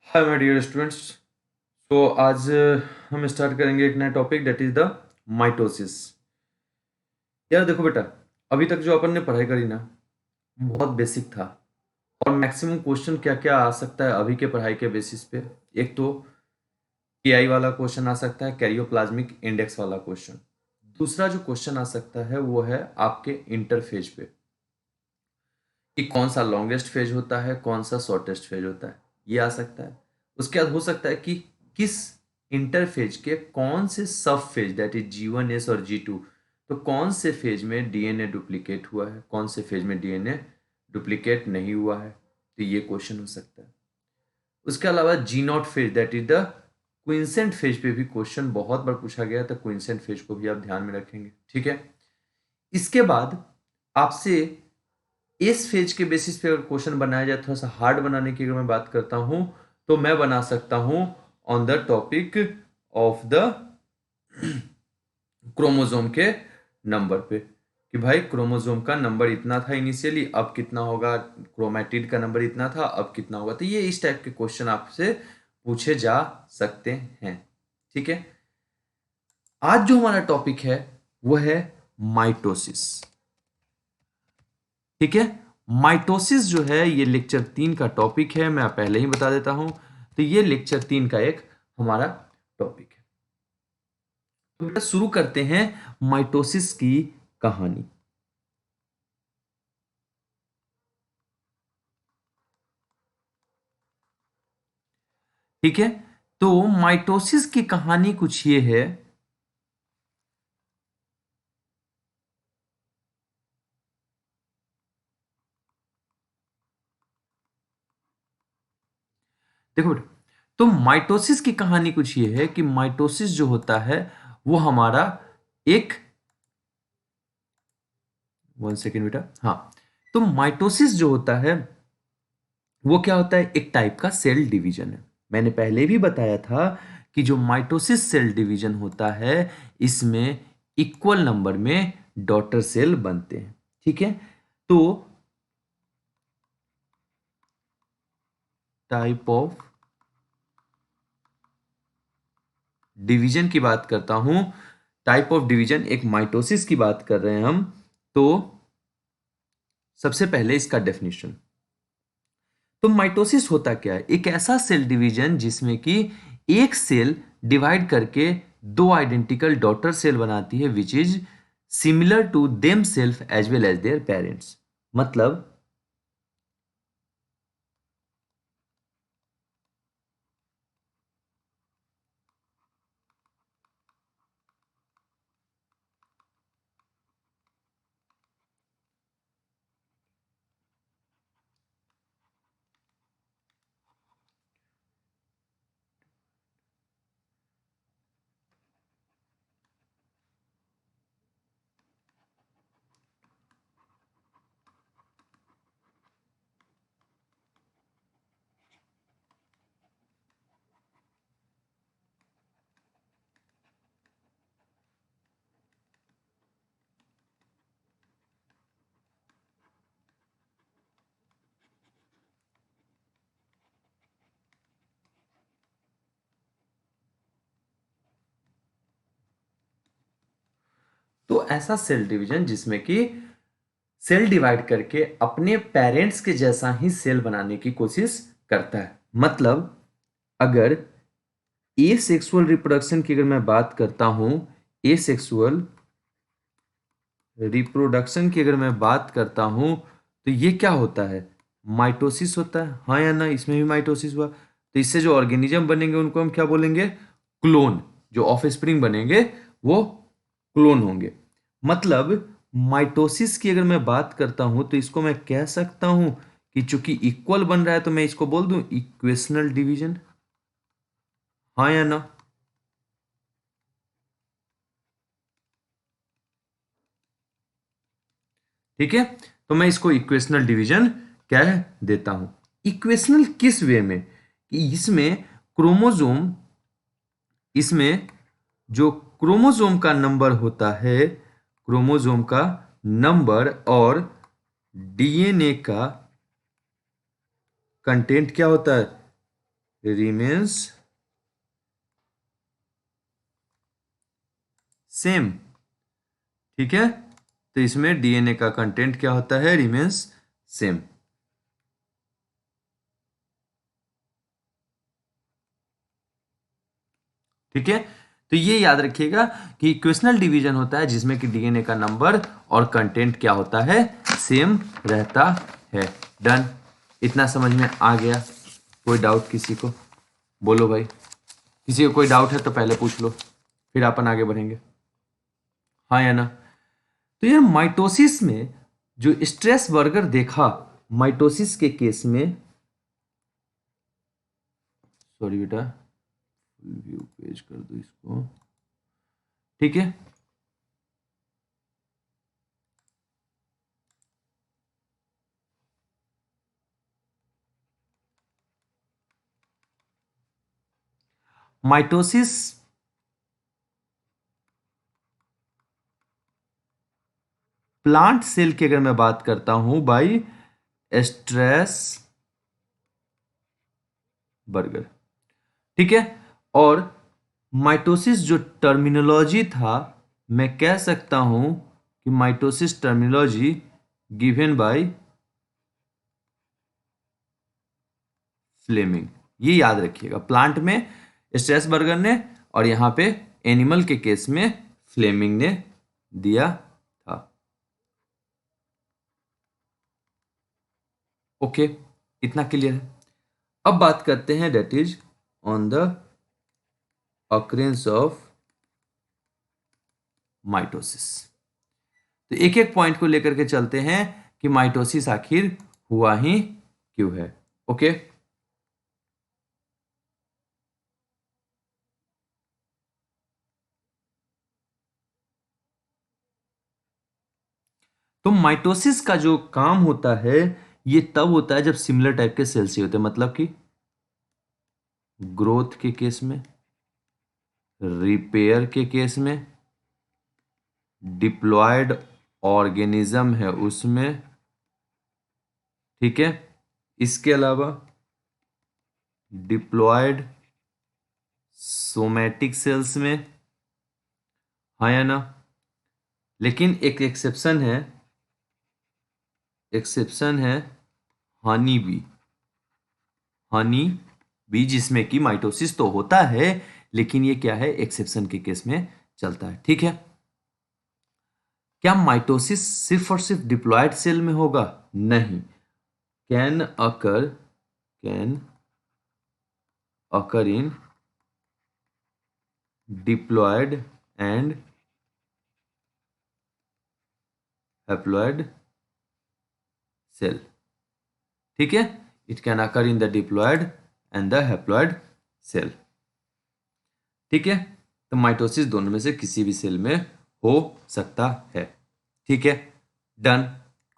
Hi my dear students. तो आज हम स्टार्ट करेंगे एक नया topic that is the mitosis. यार देखो बेटा, अभी तक जो अपन ने पढ़ाई करी ना, बहुत बेसिक था। और मैक्सिमम क्वेश्चन क्या क्या आ सकता है अभी के पढ़ाई के बेसिस पे। एक तो पीआई वाला क्वेश्चन आ सकता है, कैरियोप्लाज्मिक इंडेक्स वाला क्वेश्चन। दूसरा जो क्वेश्चन आ सकता है वो है आपके इंटरफेज पे, कि कौन सा लॉन्गेस्ट फेज होता है, कौन सा शॉर्टेस्ट फेज होता है, ये आ सकता है। उसके बाद हो सकता है कि किस इंटरफेज के कौन से सब फेज दैट इज G1S और G2, तो कौन से फेज में डीएनए डुप्लीकेट हुआ है, कौन से फेज में डीएनए डुप्लीकेट नहीं हुआ है, तो ये क्वेश्चन हो सकता है। उसके अलावा G0 phase that is the quiescent phase पे भी क्वेश्चन बहुत बार पूछा गया, तो क्विंसेंट फेज को भी आप ध्यान में रखेंगे, ठीक है। इसके बाद आपसे इस फेज के बेसिस पे अगर क्वेश्चन बनाया जाए, थोड़ा सा हार्ड बनाने की अगर मैं बात करता हूं, तो मैं बना सकता हूं on the topic of the chromosome के नंबर पे, कि भाई क्रोमोसोम का नंबर इतना था इनिशियली, अब कितना होगा, क्रोमैटिड का नंबर इतना था, अब कितना होगा। तो ये इस टाइप के क्वेश्चन आपसे पूछे जा सकते हैं, ठीक है। आज जो हमारा टॉपिक है वो है माइटोसिस, ठीक है। माइटोसिस जो है ये लेक्चर 3 का टॉपिक है, मैं पहले ही बता देता हूं। तो ये लेक्चर 3 का एक हमारा टॉपिक है। तो बेटा शुरू करते हैं माइटोसिस की कहानी। ठीक है, तो माइटोसिस की कहानी कुछ ये है। देखो बेटा, तो माइटोसिस की कहानी कुछ ये है कि माइटोसिस जो होता है वो हमारा एक, 1 सेकेंड बेटा, हाँ। तो माइटोसिस जो होता है वो क्या होता है, एक टाइप का सेल डिवीजन है। मैंने पहले भी बताया था कि जो माइटोसिस सेल डिवीजन होता है इसमें इक्वल नंबर में डॉटर सेल बनते हैं, ठीक है। तो टाइप ऑफ डिवीजन की बात करता हूं, टाइप ऑफ डिवीजन एक माइटोसिस की बात कर रहे हैं हम। तो सबसे पहले इसका डेफिनेशन, तो माइटोसिस होता क्या है, एक ऐसा सेल डिवीजन जिसमें कि एक सेल डिवाइड करके दो आइडेंटिकल डॉटर सेल बनाती है which is similar to them self as well as their parents. मतलब तो ऐसा सेल डिवीजन जिसमें कि सेल डिवाइड करके अपने पेरेंट्स के जैसा ही सेल बनाने की कोशिश करता है। मतलब अगर ए सेक्सुअल रिप्रोडक्शन की अगर मैं बात करता हूं, ए सेक्सुअल रिप्रोडक्शन की अगर मैं बात करता हूं, तो ये क्या होता है, माइटोसिस होता है, हाँ या ना। इसमें भी माइटोसिस हुआ, तो इससे जो ऑर्गेनिज्म बनेंगे उनको हम क्या बोलेंगे, क्लोन। जो ऑफ स्प्रिंग बनेंगे वो क्लोन होंगे। मतलब माइटोसिस की अगर मैं बात करता हूं तो इसको मैं कह सकता हूं कि चूंकि इक्वल बन रहा है तो मैं इसको बोल दूं इक्वेशनल डिवीजन, हाँ या ना। ठीक है, तो मैं इसको इक्वेशनल डिवीजन कह देता हूं। इक्वेशनल किस वे में, कि इसमें क्रोमोसोम, इसमें जो क्रोमोसोम का नंबर होता है, क्रोमोसोम का नंबर और डीएनए का कंटेंट क्या होता है, रिमेन्स सेम। ठीक है, तो इसमें डीएनए का कंटेंट क्या होता है? Remains same. ठीक है, तो ये याद रखिएगा कि इक्वेशनल डिवीजन होता है जिसमें कि डीएनए का नंबर और कंटेंट क्या होता है? सेम रहता है। डन, इतना समझ में आ गया? कोई डाउट किसी को? बोलो भाई, किसी को कोई डाउट है तो पहले पूछ लो, फिर अपन आगे बढ़ेंगे। हाँ या ना? तो यार माइटोसिस में जो स्ट्रेस बर्गर देखा, माइटोसिस के केस में, सॉरी बेटा, व्यू पेज कर दो इसको। ठीक है, माइटोसिस प्लांट सेल की अगर मैं बात करता हूं बाई स्ट्रेस बर्गर। ठीक है, और माइटोसिस जो टर्मिनोलॉजी था, मैं कह सकता हूं कि mitosis terminology given by Fleming. ये याद रखिएगा, प्लांट में स्ट्रेस बर्गर ने और यहां पे एनिमल के केस में फ्लेमिंग ने दिया था। ओके, इतना क्लियर है? अब बात करते हैं that is on the occurrence of mitosis. तो एक एक पॉइंट को लेकर के चलते हैं कि माइटोसिस आखिर हुआ ही क्यों है। ओके, तो माइटोसिस का जो काम होता है ये तब होता है जब सिमिलर टाइप के सेल्स ही होते हैं, मतलब कि ग्रोथ के केस में, रिपेयर के केस में, डिप्लॉयड ऑर्गेनिज्म है उसमें। ठीक है, इसके अलावा डिप्लॉयड सोमैटिक सेल्स में। हाँ या ना? लेकिन एक एक्सेप्शन है हनी बी। हनी बी जिसमें कि माइटोसिस तो होता है, लेकिन ये क्या है? एक्सेप्शन के केस में चलता है। ठीक है, क्या माइटोसिस सिर्फ और सिर्फ डिप्लॉयड सेल में होगा? नहीं, can occur in diploid and haploid cell. ठीक है, it can occur in the diploid and the haploid cell. ठीक है, तो माइटोसिस दोनों में से किसी भी सेल में हो सकता है। ठीक है, डन,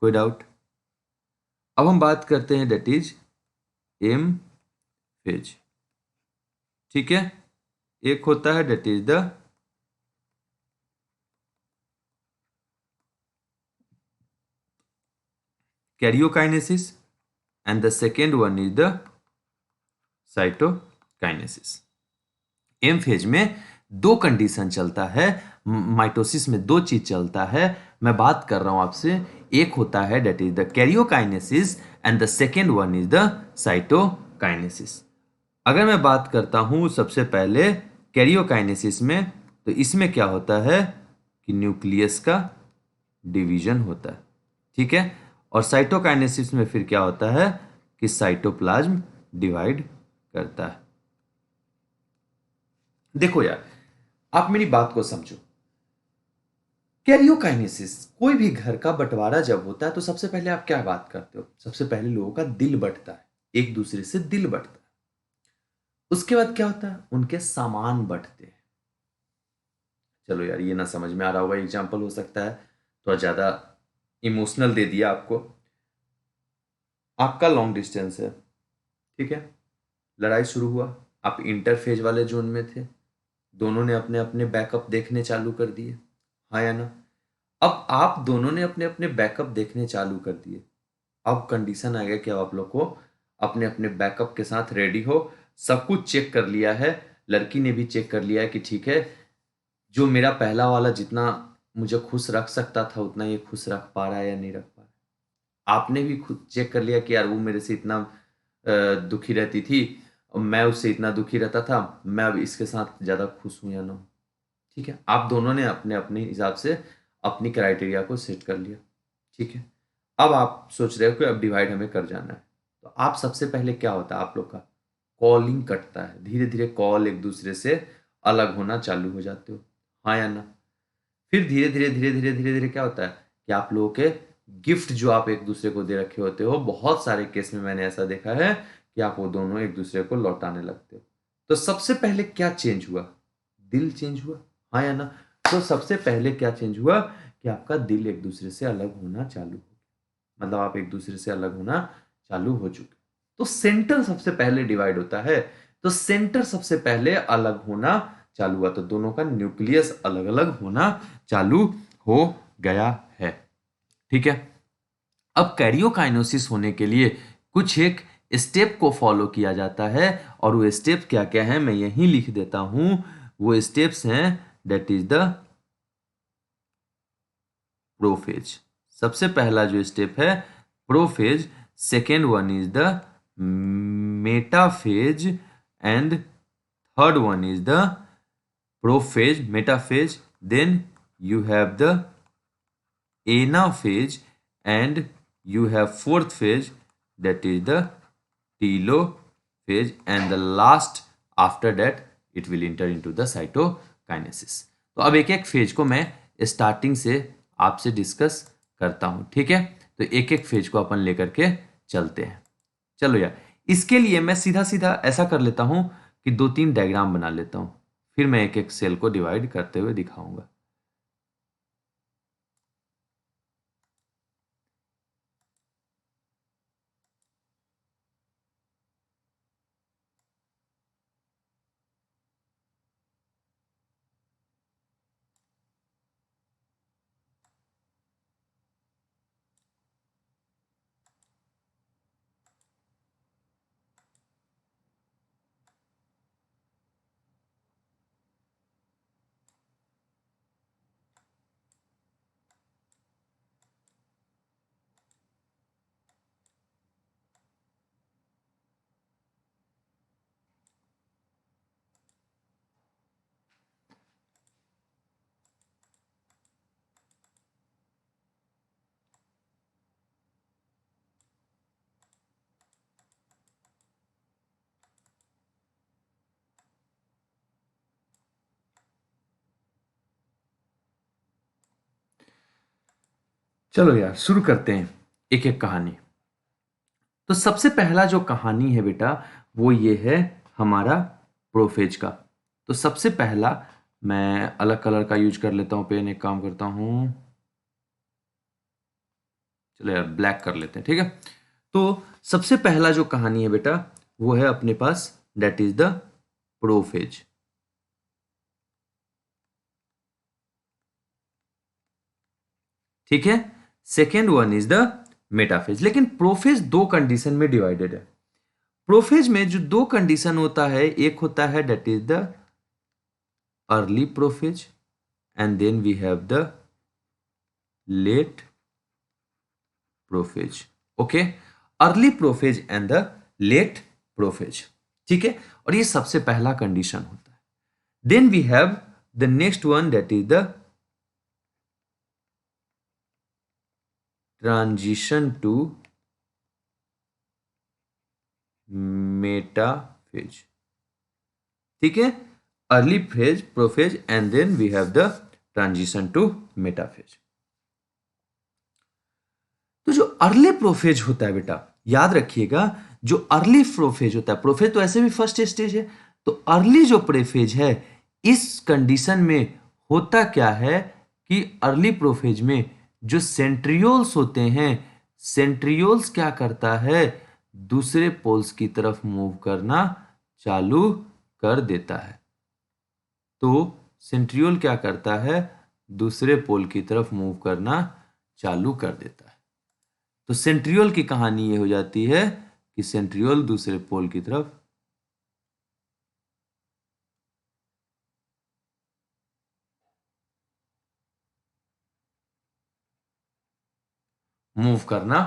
कोई डाउट? अब हम बात करते हैं दैट इज एम फेज। ठीक है, एक होता है that is the karyokinesis and the second one is the cytokinesis. M phase में दो कंडीशन चलता है, माइटोसिस में दो चीज चलता है। मैं बात कर रहा हूं आपसे, एक होता है that is the karyokinesis and the second one is the cytokinesis. अगर मैं बात करता हूं सबसे पहले कैरियोकाइनेसिस में, तो इसमें क्या होता है कि न्यूक्लियस का डिवीजन होता है। ठीक है, और साइटोकाइनेसिस में फिर क्या होता है कि साइटोप्लाज्म डिवाइड करता है। देखो यार, आप मेरी बात को समझो। कैरियोकाइनेसिस, कोई भी घर का बंटवारा जब होता है तो सबसे पहले आप क्या बात करते हो? सबसे पहले लोगों का दिल बंटता है, एक दूसरे से दिल बंटता है। उसके बाद क्या होता है? उनके सामान बंटते हैं। चलो यार, ये ना समझ में आ रहा होगा, एग्जाम्पल हो सकता है थोड़ा ज्यादा इमोशनल दे दिया आपको। आपका लॉन्ग डिस्टेंस है, ठीक है, लड़ाई शुरू हुआ, आप इंटरफेज वाले जोन में थे, दोनों ने अपने अपने बैकअप देखने चालू कर दिए। हाँ या ना? अब आप दोनों ने अपने अपने बैकअप देखने चालू कर दिए। अब कंडीशन आ गया कि अब आप लोग को अपने अपने बैकअप के साथ रेडी हो, सब कुछ चेक कर लिया है, लड़की ने भी चेक कर लिया है कि ठीक है, जो मेरा पहला वाला जितना मुझे खुश रख सकता था उतना ये खुश रख पा रहा है या नहीं रख पा रहा है। आपने भी खुद चेक कर लिया कि यार वो मेरे से इतना दुखी रहती थी और मैं उससे इतना दुखी रहता था, मैं अब इसके साथ ज़्यादा खुश हूँ या ना हूँ। ठीक है, आप दोनों ने अपने अपने हिसाब से अपनी क्राइटेरिया को सेट कर लिया। ठीक है, अब आप सोच रहे हो कि अब डिवाइड हमें कर जाना है, तो आप सबसे पहले क्या होता है आप लोग का, कॉलिंग कटता है, धीरे धीरे कॉल एक दूसरे से अलग होना चालू हो जाते हो, हाँ या ना। फिर धीरे धीरे धीरे धीरे धीरे धीरे क्या होता है कि आप लोगों के गिफ्ट जो आप एक दूसरे को दे रखे होते हो, बहुत सारे केस में मैंने ऐसा देखा है कि आप वो दोनों एक दूसरे को लौटाने लगते हो। तो सबसे पहले क्या चेंज हुआ, दिल चेंज हुआ, हाँ या ना। तो सबसे पहले क्या चेंज हुआ कि आपका दिल एक दूसरे से अलग होना चालू हो गया, मतलब आप एक दूसरे से अलग होना चालू हो चुके। तो सेंटर सबसे पहले डिवाइड होता है, तो सेंटर सबसे पहले अलग होना चालू हुआ, तो दोनों का न्यूक्लियस अलग अलग होना चालू हो गया है। ठीक है, अब कैरियोकाइनेसिस होने के लिए कुछ एक स्टेप को फॉलो किया जाता है, और वो स्टेप क्या क्या है मैं यहीं लिख देता हूं। वो स्टेप्स हैं, दैट इज द प्रोफेज। सबसे पहला जो स्टेप है prophase, second one is the metaphase, and third one is the prophase metaphase, then you have the anaphase, and you have fourth phase, that is the telophase, and the last after that it will enter into the cytokinesis। तो अब एक एक phase को मैं starting से आपसे discuss करता हूं, ठीक है। तो एक एक फेज को अपन लेकर के चलते हैं। चलो यार, इसके लिए मैं सीधा सीधा ऐसा कर लेता हूं कि दो तीन डायग्राम बना लेता हूं, फिर मैं एक एक सेल को डिवाइड करते हुए दिखाऊंगा। चलो यार, शुरू करते हैं एक एक कहानी। तो सबसे पहला जो कहानी है बेटा, वो ये है हमारा प्रोफेज का। तो सबसे पहला मैं अलग कलर का यूज कर लेता हूं पेन, एक काम करता हूं, चलो यार ब्लैक कर लेते हैं, ठीक है। तो सबसे पहला जो कहानी है बेटा वो है अपने पास, दैट इज द प्रोफेज। ठीक है, second one is the metaphase. लेकिन प्रोफेज दो कंडीशन में डिवाइडेड है। प्रोफेज में जो दो कंडीशन होता है, एक होता है that is the early prophase, and then we have the late prophase. Okay, early prophase and the late prophase, ठीक है। और ये सबसे पहला कंडीशन होता है। Then we have the next one, that is the transition to metaphase. ठीक है, early phase prophase, and then we have the transition to metaphase. तो जो अर्ली प्रोफेज होता है बेटा, याद रखिएगा, जो अर्ली प्रोफेज होता है, प्रोफेज तो ऐसे भी फर्स्ट स्टेज है, तो अर्ली जो प्रोफेज है, इस कंडीशन में होता क्या है कि अर्ली प्रोफेज में जो सेंट्रियोल्स होते हैं, सेंट्रियोल्स क्या करता है, दूसरे पोल्स की तरफ मूव करना चालू कर देता है। तो सेंट्रियोल क्या करता है, दूसरे पोल की तरफ मूव करना चालू कर देता है। तो सेंट्रियोल की कहानी ये हो जाती है कि सेंट्रियोल दूसरे पोल की तरफ मूव करना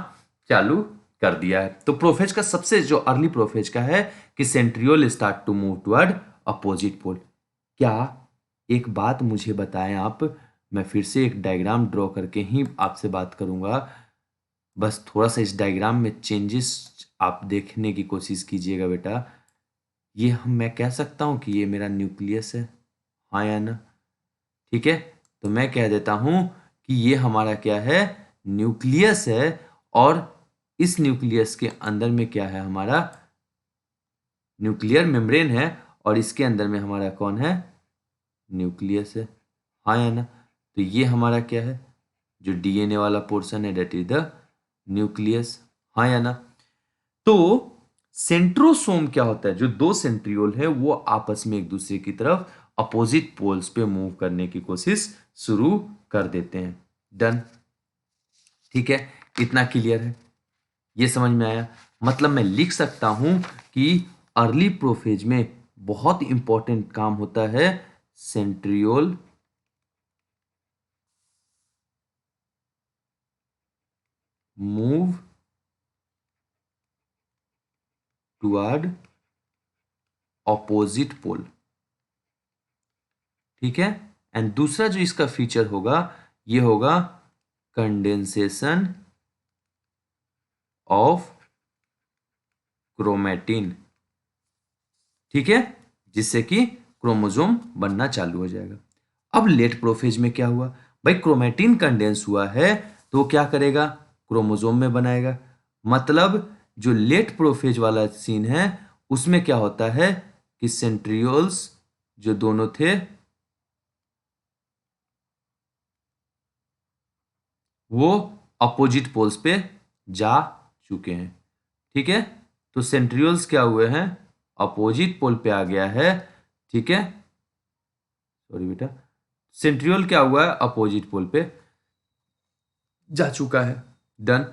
चालू कर दिया है। तो प्रोफेज का सबसे जो अर्ली प्रोफेज का है कि centriole start to move toward opposite pole. क्या एक बात मुझे बताएं आप, मैं फिर से एक डायग्राम ड्रॉ करके ही आपसे बात करूंगा, बस थोड़ा सा इस डायग्राम में चेंजेस आप देखने की कोशिश कीजिएगा बेटा। ये मैं कह सकता हूं कि ये मेरा न्यूक्लियस है, हाँ या ना? ठीक है, तो मैं कह देता हूं कि ये हमारा क्या है, न्यूक्लियस है। और इस न्यूक्लियस के अंदर में क्या है, हमारा न्यूक्लियर मेम्ब्रेन है, और इसके अंदर में हमारा कौन है, न्यूक्लियस है, हाँ या ना? तो ये हमारा क्या है, जो डीएनए वाला पोर्शन है, दैट इज द न्यूक्लियस, हाँ या ना? तो सेंट्रोसोम क्या होता है, जो दो सेंट्रियोल है वो आपस में एक दूसरे की तरफ अपोजिट पोल्स पे मूव करने की कोशिश शुरू कर देते हैं। डन, ठीक है, इतना क्लियर है, ये समझ में आया। मतलब मैं लिख सकता हूं कि अर्ली प्रोफेज में बहुत इंपॉर्टेंट काम होता है centriole move toward opposite pole, ठीक है। एंड दूसरा जो इसका फीचर होगा, ये होगा कंडेंसेशन ऑफ क्रोमेटिन, ठीक है, जिससे कि क्रोमोसोम बनना चालू हो जाएगा। अब लेट प्रोफेज में क्या हुआ भाई, क्रोमेटिन कंडेंस हुआ है तो वो क्या करेगा, क्रोमोसोम में बनाएगा। मतलब जो लेट प्रोफेज वाला सीन है उसमें क्या होता है कि सेंट्रियोल्स जो दोनों थे वो अपोजिट पोल्स पे जा चुके हैं, ठीक है। तो सेंट्रियोल्स क्या हुए हैं, अपोजिट पोल पे आ गया है, ठीक है, सॉरी बेटा, सेंट्रियोल क्या हुआ है, अपोजिट पोल पे जा चुका है। डन,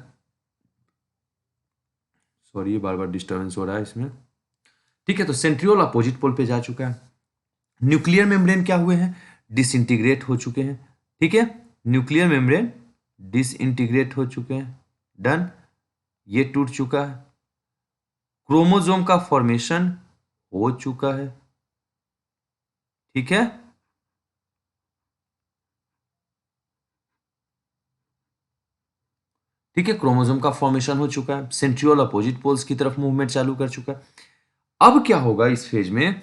सॉरी बार बार डिस्टर्बेंस हो रहा है इसमें, ठीक है। तो सेंट्रियोल अपोजिट पोल पे जा चुका है। न्यूक्लियर मेम्ब्रेन क्या हुए हैं, डिसइंटीग्रेट हो चुके हैं, ठीक है, न्यूक्लियर मेम्ब्रेन डिसइंटीग्रेट हो चुके हैं। डन, ये टूट चुका है। क्रोमोसोम का फॉर्मेशन हो चुका है, ठीक है। ठीक है, क्रोमोसोम का फॉर्मेशन हो चुका है, सेंट्रियोल अपोजिट पोल्स की तरफ मूवमेंट चालू कर चुका है। अब क्या होगा इस फेज में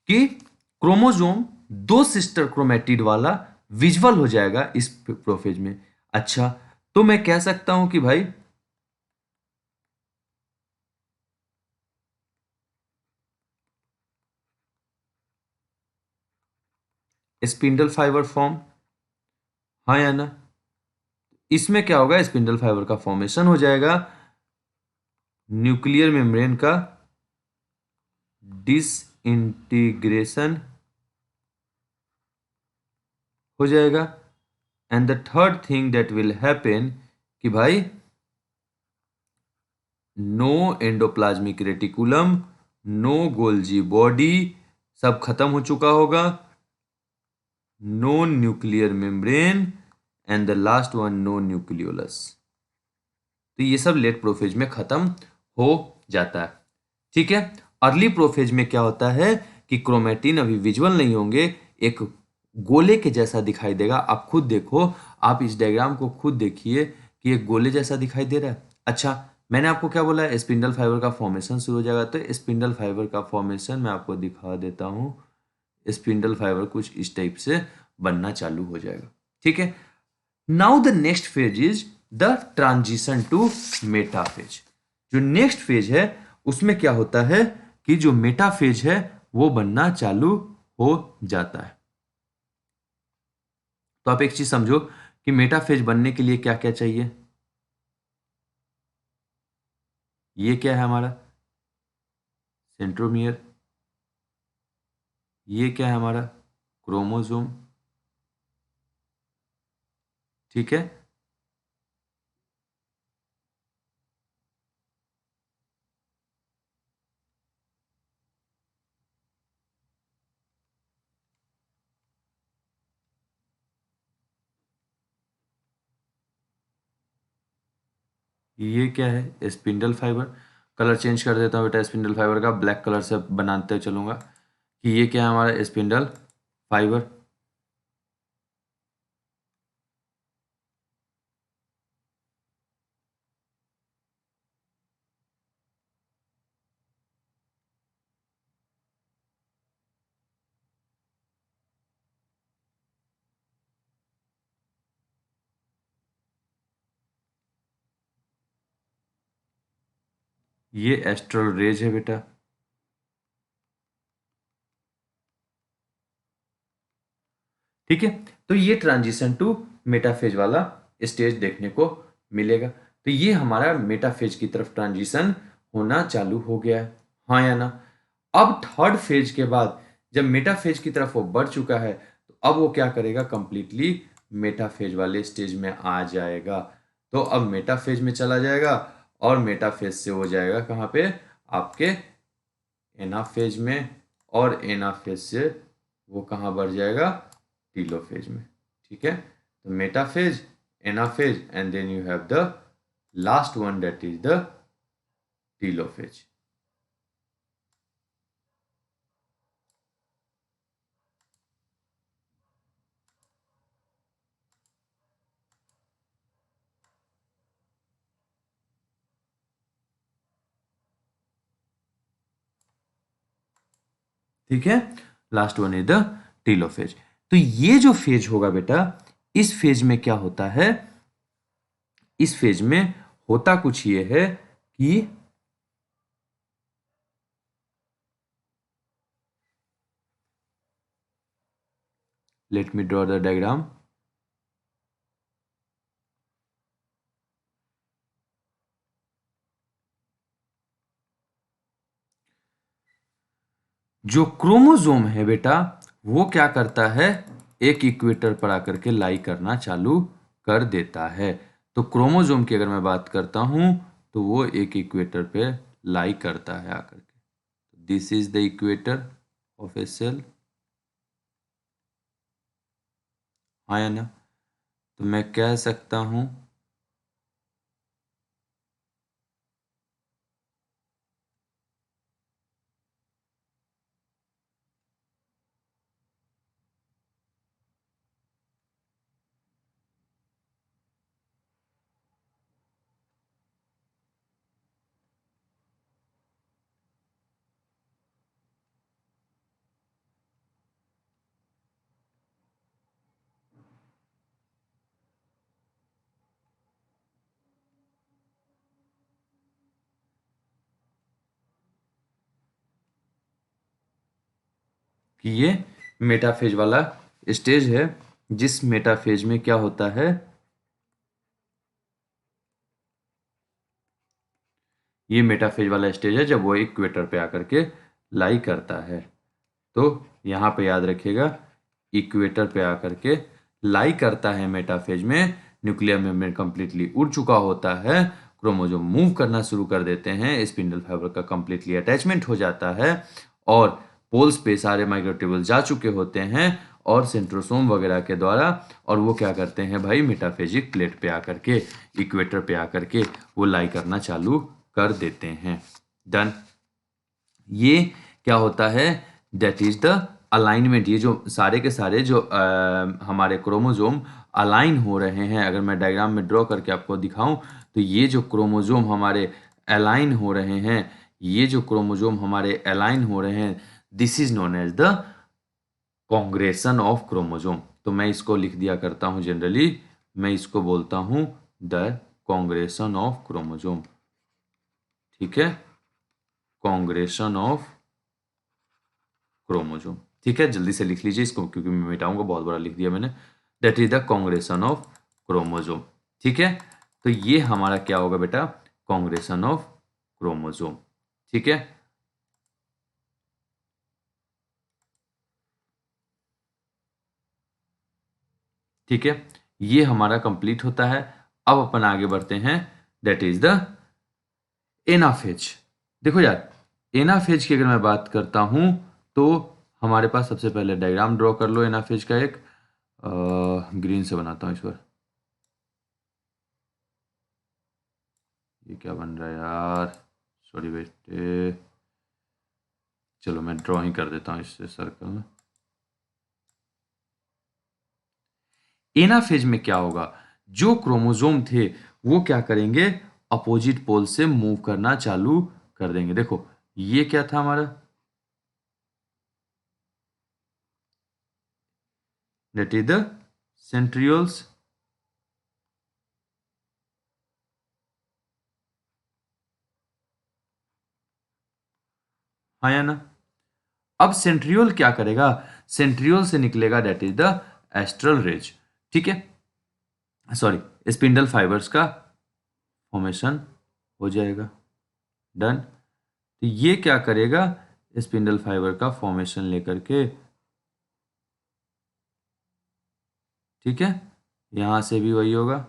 कि क्रोमोसोम दो सिस्टर क्रोमेटिड वाला विजुअल हो जाएगा इस प्रोफेज में। अच्छा, तो मैं कह सकता हूं कि भाई स्पिंडल फाइबर फॉर्म, हाँ या ना? इसमें क्या होगा, स्पिंडल फाइबर का फॉर्मेशन हो जाएगा, न्यूक्लियर मेम्ब्रेन का डिसइंटीग्रेशन हो जाएगा। And the third thing that will happen कि भाई no endoplasmic reticulum, no Golgi body, सब खत्म हो चुका होगा, no nuclear membrane, and the last one no nucleolus. तो ये सब लेट प्रोफेज में खत्म हो जाता है, ठीक है। अर्ली प्रोफेज में क्या होता है कि क्रोमेटिन अभी विजुअल नहीं होंगे, एक गोले के जैसा दिखाई देगा। आप खुद देखो, आप इस डायग्राम को खुद देखिए कि एक गोले जैसा दिखाई दे रहा है। अच्छा, मैंने आपको क्या बोला, स्पिंडल फाइबर का फॉर्मेशन शुरू हो जाएगा। तो स्पिंडल फाइबर का फॉर्मेशन मैं आपको दिखा देता हूँ। स्पिंडल फाइबर कुछ इस टाइप से बनना चालू हो जाएगा, ठीक है। Now the next phase is the transition to metaphase. जो नेक्स्ट फेज है उसमें क्या होता है कि जो मेटाफेज है वो बनना चालू हो जाता है। तो आप एक चीज समझो कि मेटाफेज बनने के लिए क्या क्या चाहिए। ये क्या है हमारा सेंट्रोमियर, ये क्या है हमारा क्रोमोसोम, ठीक है। ये क्या है, स्पिंडल फाइबर। कलर चेंज कर देता हूँ बेटा स्पिंडल फाइबर का, ब्लैक कलर से बनाते चलूँगा कि ये क्या है हमारा स्पिंडल फाइबर। ये एस्ट्रल रेज है बेटा। ठीक है, तो ये ट्रांजिशन टू मेटाफेज वाला स्टेज देखने को मिलेगा। तो ये हमारा मेटाफेज की तरफ ट्रांजिशन होना चालू हो गया है, हाँ या ना। अब थर्ड फेज के बाद जब मेटाफेज की तरफ वो बढ़ चुका है तो अब वो क्या करेगा, कंप्लीटली मेटाफेज वाले स्टेज में आ जाएगा। तो अब मेटाफेज में चला जाएगा और मेटाफेज से हो जाएगा कहाँ पे, आपके एनाफेज में, और एनाफेज से वो कहाँ बढ़ जाएगा, टीलोफेज में। ठीक है, तो metaphase, anaphase, and then you have the last one that is the telophase. ठीक है, last one is the telophase. तो ये जो फेज होगा बेटा, इस फेज में क्या होता है, इस फेज में होता कुछ ये है कि let me draw the diagram. जो क्रोमोसोम है बेटा, वो क्या करता है, एक इक्वेटर पर आकर के लाई करना चालू कर देता है। तो क्रोमोसोम की अगर मैं बात करता हूं तो वो एक इक्वेटर पे लाई करता है आकर के। This is the equator of a cell, हाँ या ना। तो मैं कह सकता हूं कि ये मेटाफेज वाला स्टेज है, जिस मेटाफेज में क्या होता है, ये मेटाफेज वाला स्टेज है जब वो इक्वेटर पे आकर के लाई करता है। तो यहाँ पे याद रखिएगा, इक्वेटर पे आकर के लाई करता है मेटाफेज में, न्यूक्लियर मेम्ब्रेन कंप्लीटली उड़ चुका होता है, क्रोमोसोम मूव करना शुरू कर देते हैं, स्पिंडल फाइबर का कंप्लीटली अटैचमेंट हो जाता है, और पोल्स पे सारे माइक्रोट्यूबुल जा चुके होते हैं और सेंट्रोसोम वगैरह के द्वारा, और वो क्या करते हैं भाई, मेटाफेजिक प्लेट पे आकर के, इक्वेटर पे आकर के वो लाई करना चालू कर देते हैं। डन। ये क्या होता है, दैट इज द अलाइनमेंट। ये जो सारे के सारे जो हमारे क्रोमोसोम अलाइन हो रहे हैं, अगर मैं डायग्राम में ड्रॉ करके आपको दिखाऊं तो ये जो क्रोमोसोम हमारे अलाइन हो रहे हैं, ये जो क्रोमोसोम हमारे अलाइन हो रहे हैं, this is known as the congression of chromosome. तो मैं इसको लिख दिया करता हूं जनरली, मैं इसको बोलता हूं द कॉन्ग्रेशन ऑफ क्रोमोसोम। ठीक है, कॉन्ग्रेशन ऑफ क्रोमोसोम। ठीक है, जल्दी से लिख लीजिए इसको क्योंकि मैं मिटाऊंगा, बहुत बड़ा लिख दिया मैंने। That is the congression of chromosome. ठीक है, तो ये हमारा क्या होगा बेटा, कॉन्ग्रेशन ऑफ क्रोमोसोम। ठीक है, ठीक है, ये हमारा कंप्लीट होता है। अब अपन आगे बढ़ते हैं, दैट इज द एनाफेज। देखो यार, एनाफेज की अगर मैं बात करता हूं तो हमारे पास सबसे पहले डायग्राम ड्रॉ कर लो एनाफेज का एक, ग्रीन से बनाता हूं इस बार। ये क्या बन रहा है यार, सॉरी बेटे, चलो मैं ड्रॉ ही कर देता हूँ इससे सर्कल। एनाफेज में क्या होगा, जो क्रोमोसोम थे वो क्या करेंगे, अपोजिट पोल से मूव करना चालू कर देंगे। देखो ये क्या था हमारा, दैट इज द सेंट्रियोल्स, हाँ या ना। अब सेंट्रियोल क्या करेगा, सेंट्रियोल से निकलेगा that is the astral rays, ठीक है, सॉरी स्पिंडल फाइबर्स का फॉर्मेशन हो जाएगा, डन। तो ये क्या करेगा, स्पिंडल फाइबर का फॉर्मेशन लेकर के, ठीक है, यहां से भी वही होगा।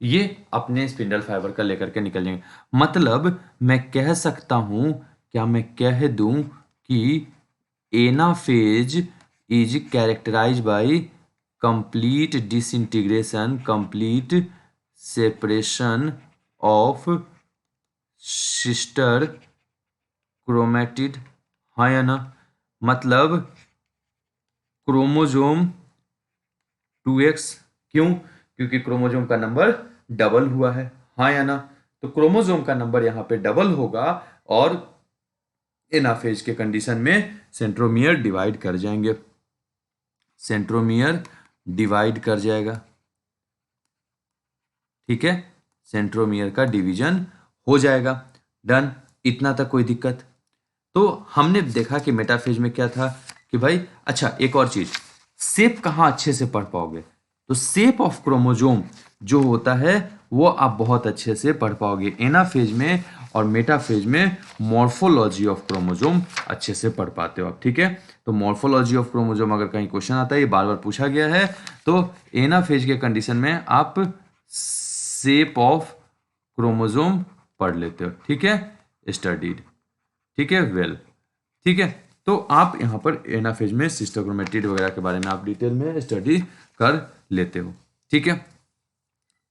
ये अपने स्पिंडल फाइबर का लेकर के निकल जाएंगे। मतलब मैं कह सकता हूं, क्या मैं कह दूं कि anaphase is characterise by complete disintegration, complete separation of sister chromatid, हाँ या ना। मतलब क्रोमोजोम 2x, क्यों, क्योंकि क्रोमोसोम का नंबर डबल हुआ है, हाँ या ना। तो क्रोमोसोम का नंबर यहाँ पे डबल होगा और एनाफेज के कंडीशन में सेंट्रोमियर डिवाइड कर जाएंगे, सेंट्रोमियर डिवाइड कर जाएगा, ठीक है, सेंट्रोमियर का डिवीजन हो जाएगा, डन। इतना तक कोई दिक्कत। तो हमने देखा कि मेटाफेज में क्या था कि भाई, अच्छा एक और चीज, शेप कहाँ अच्छे से पढ़ पाओगे, तो शेप ऑफ क्रोमोजोम जो होता है वो आप बहुत अच्छे से पढ़ पाओगे एनाफेज में, और मेटाफेज में मॉर्फोलॉजी ऑफ क्रोमोजोम अच्छे से पढ़ पाते हो आप, ठीक है। तो मॉर्फोलॉजी ऑफ क्रोमोजोम अगर कहीं क्वेश्चन आता है, ये बार बार पूछा गया है, तो एनाफेज के कंडीशन में आप शेप ऑफ क्रोमोजोम पढ़ लेते हो, ठीक है, स्टडीड, ठीक है, वेल, ठीक है। तो आप यहाँ पर एनाफेज में सिस्टोक्रोमेटिड वगैरह के बारे में आप डिटेल में स्टडी कर लेते हो, ठीक है।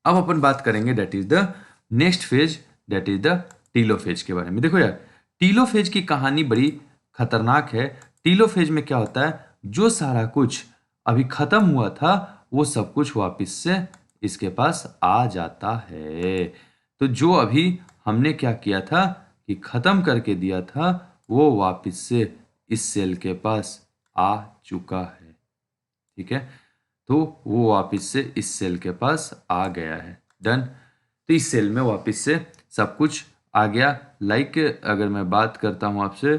अब अपन बात करेंगे that is the next phase, that is the telophase के बारे में। देखो यार, टीलोफेज की कहानी बड़ी खतरनाक है। टीलोफेज में क्या होता है, जो सारा कुछ अभी खत्म हुआ था वो सब कुछ वापस से इसके पास आ जाता है। तो जो अभी हमने क्या किया था कि खत्म करके दिया था, वो वापस से इस सेल के पास आ चुका है, ठीक है। तो वो वापस से इस सेल के पास आ गया है, डन। तो इस सेल में वापस से सब कुछ आ गया। लाइक अगर मैं बात करता हूं आपसे,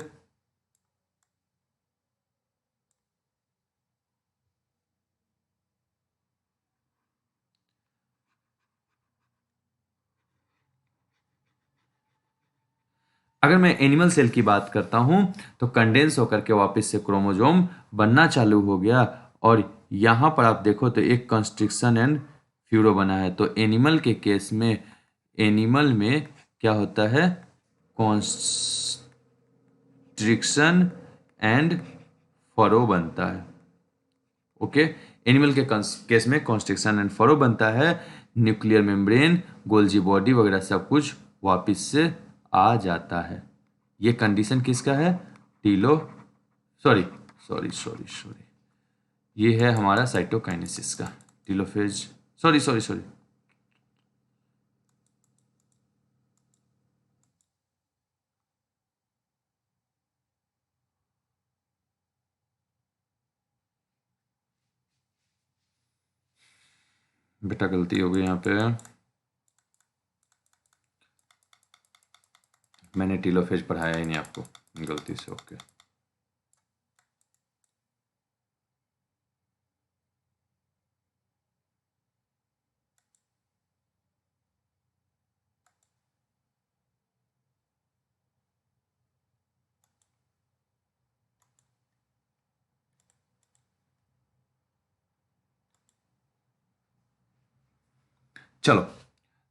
अगर मैं एनिमल सेल की बात करता हूं, तो कंडेंस होकर के वापस से क्रोमोसोम बनना चालू हो गया, और यहां पर आप देखो तो एक कंस्ट्रिक्शन एंड फ्यूरो बना है। तो एनिमल के केस में, एनिमल में क्या होता है, कॉन्स्ट्रिक्शन एंड फरो बनता है, ओके। एनिमल के केस में कॉन्स्ट्रिक्शन एंड फरो बनता है, न्यूक्लियर मेम्ब्रेन, गोल्जी बॉडी वगैरह सब कुछ वापस से आ जाता है। ये कंडीशन किसका है, Tillo, sorry sorry sorry sorry, ये है हमारा साइटोकाइनेसिस का, टीलोफेज, सॉरी सॉरी सॉरी, बेटा गलती हो गई यहाँ पे, मैंने टीलोफेज पढ़ाया ही नहीं आपको, गलती से, ओके। चलो,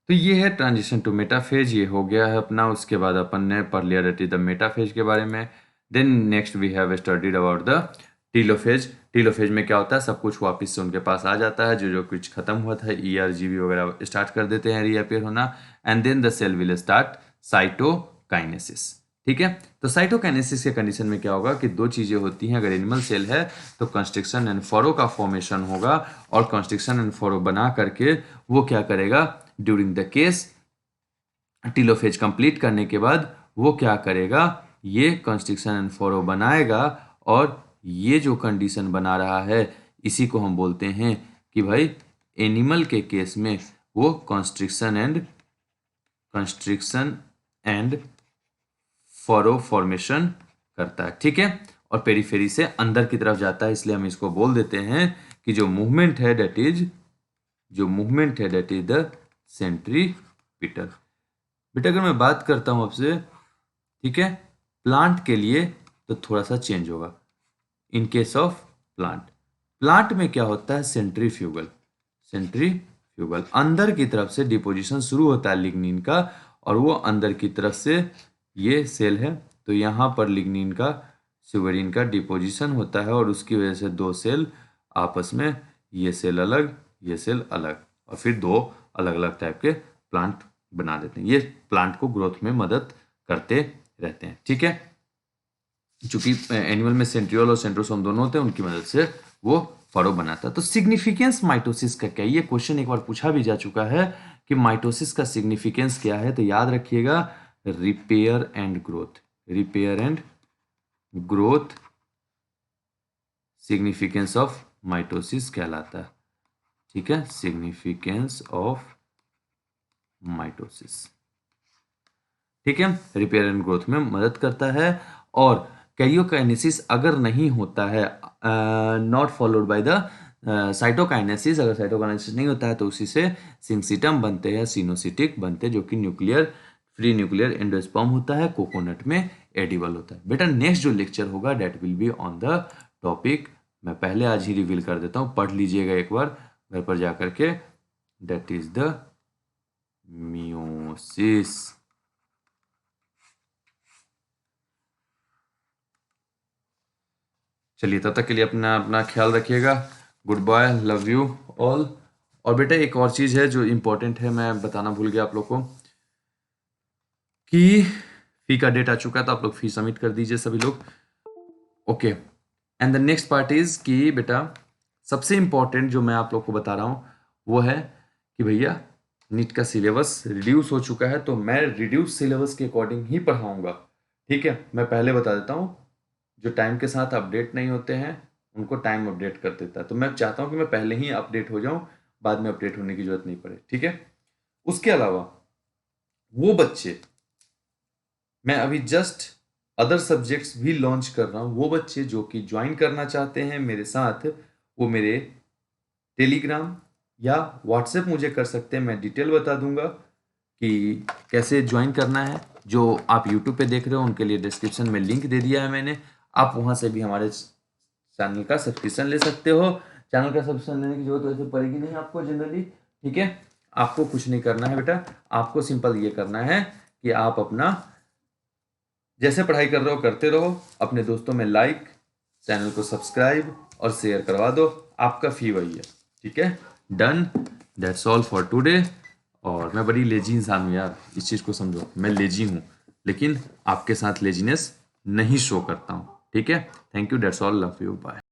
तो ये है ट्रांजिशन टू मेटाफेज, ये हो गया है अपना। उसके बाद अपन ने पढ़ लिया दैट इज द मेटाफेज के बारे में। Then next we have studied about the telophase. Telophase में क्या होता है, सब कुछ वापस से उनके पास आ जाता है, जो जो कुछ खत्म हुआ था ERGB वगैरह स्टार्ट कर देते हैं रीअपियर होना, and then the cell will start cytokinesis. ठीक है, तो साइटोकाइनेसिस के कंडीशन में क्या होगा कि दो चीजें होती हैं। अगर एनिमल सेल है तो कंस्ट्रिक्शन एंड फरो का फॉर्मेशन होगा, और कंस्ट्रिक्शन एंड फरो बना करके वो क्या करेगा, during the case telophase complete करने के बाद वो क्या करेगा, ये कंस्ट्रिक्शन एंड फरो बनाएगा, और ये जो कंडीशन बना रहा है इसी को हम बोलते हैं कि भाई एनिमल के केस में वो कंस्ट्रिक्शन एंड फरो फॉर्मेशन करता है। ठीक है, और पेरीफेरी से अंदर की तरफ जाता है, इसलिए हम इसको बोल देते हैं कि जो मूवमेंट है दैट इज द सेंट्रीपिटल। बेटा अगर मैं बात करता हूं आपसे, ठीक है, प्लांट के लिए तो थोड़ा सा चेंज होगा। इन केस ऑफ प्लांट में क्या होता है, सेंट्रीफ्यूगल अंदर की तरफ से डिपोजिशन शुरू होता है लिग्निन का, और वो अंदर की तरफ से ये सेल है तो यहाँ पर लिग्निन का सुबेरिन का डिपोजिशन होता है, और उसकी वजह से दो सेल आपस में, ये सेल अलग ये सेल अलग, और फिर दो अलग अलग टाइप के प्लांट बना देते हैं। ये प्लांट को ग्रोथ में मदद करते रहते हैं। ठीक है, चूंकि एनिमल में सेंट्रियोल और सेंट्रोसोम दोनों होते हैं, उनकी मदद से वो फरो बनाता है। तो सिग्निफिकेंस माइटोसिस का क्या, ये क्वेश्चन एक बार पूछा भी जा चुका है कि माइटोसिस का सिग्निफिकेंस क्या है। तो याद रखिएगा, repair and growth significance of mitosis कहलाता है। ठीक है, सिग्निफिकेंस ऑफ माइटोसिस, ठीक है, रिपेयर एंड ग्रोथ में मदद करता है। और कैरियोकाइनेसिस अगर नहीं होता है, not followed by the cytokinesis, अगर साइटोकाइनेसिस नहीं होता है तो उसी से सिंसिटम बनते हैं, सिनोसिटिक बनते हैं, जो कि फ्री न्यूक्लियर एंडोस्पर्म होता है, कोकोनट में एडिबल होता है। बेटा नेक्स्ट जो लेक्चर होगा that will be on the topic, मैं पहले आज ही रिवील कर देता हूँ, पढ़ लीजिएगा एक बार घर पर जा करके, दैट इज द मियोसिस। चलिए तब तक के लिए अपना अपना ख्याल रखिएगा। Good bye, love you all. और बेटा एक और चीज़ है जो इम्पोर्टेंट है, मैं बताना भूल गया आप लोग को, कि फी का डेट आ चुका है, तो आप लोग फी सबमिट कर दीजिए सभी लोग। Okay, and the next part is कि बेटा सबसे इम्पोर्टेंट जो मैं आप लोग को बता रहा हूँ वो है कि भैया नीट का सिलेबस रिड्यूस हो चुका है, तो मैं रिड्यूस सिलेबस के अकॉर्डिंग ही पढ़ाऊंगा। ठीक है, मैं पहले बता देता हूँ, जो टाइम के साथ अपडेट नहीं होते हैं उनको टाइम अपडेट कर देता है, तो मैं चाहता हूँ कि मैं पहले ही अपडेट हो जाऊँ, बाद में अपडेट होने की जरूरत नहीं पड़े। ठीक है, उसके अलावा वो बच्चे, मैं अभी जस्ट अदर सब्जेक्ट्स भी लॉन्च कर रहा हूँ, वो बच्चे जो कि ज्वाइन करना चाहते हैं मेरे साथ, वो मेरे टेलीग्राम या व्हाट्सएप मुझे कर सकते हैं, मैं डिटेल बता दूंगा कि कैसे ज्वाइन करना है। जो आप यूट्यूब पे देख रहे हो उनके लिए डिस्क्रिप्शन में लिंक दे दिया है मैंने, आप वहाँ से भी हमारे चैनल का सब्सक्रिप्शन ले सकते हो। चैनल का सब्सक्रिप्शन लेने की जरूरत वैसे पड़ेगी नहीं आपको जनरली। ठीक है, आपको कुछ नहीं करना है बेटा, आपको सिंपल ये करना है कि आप अपना जैसे पढ़ाई कर रहे हो करते रहो, अपने दोस्तों में लाइक, चैनल को सब्सक्राइब और शेयर करवा दो, आपका फी वही है। ठीक है, done, that's all for today. और मैं बड़ी लेजी इंसान हूँ यार, इस चीज़ को समझो, मैं लेजी हूँ, लेकिन आपके साथ लेजीनेस नहीं शो करता हूँ। ठीक है, thank you, that's all, love you, bye.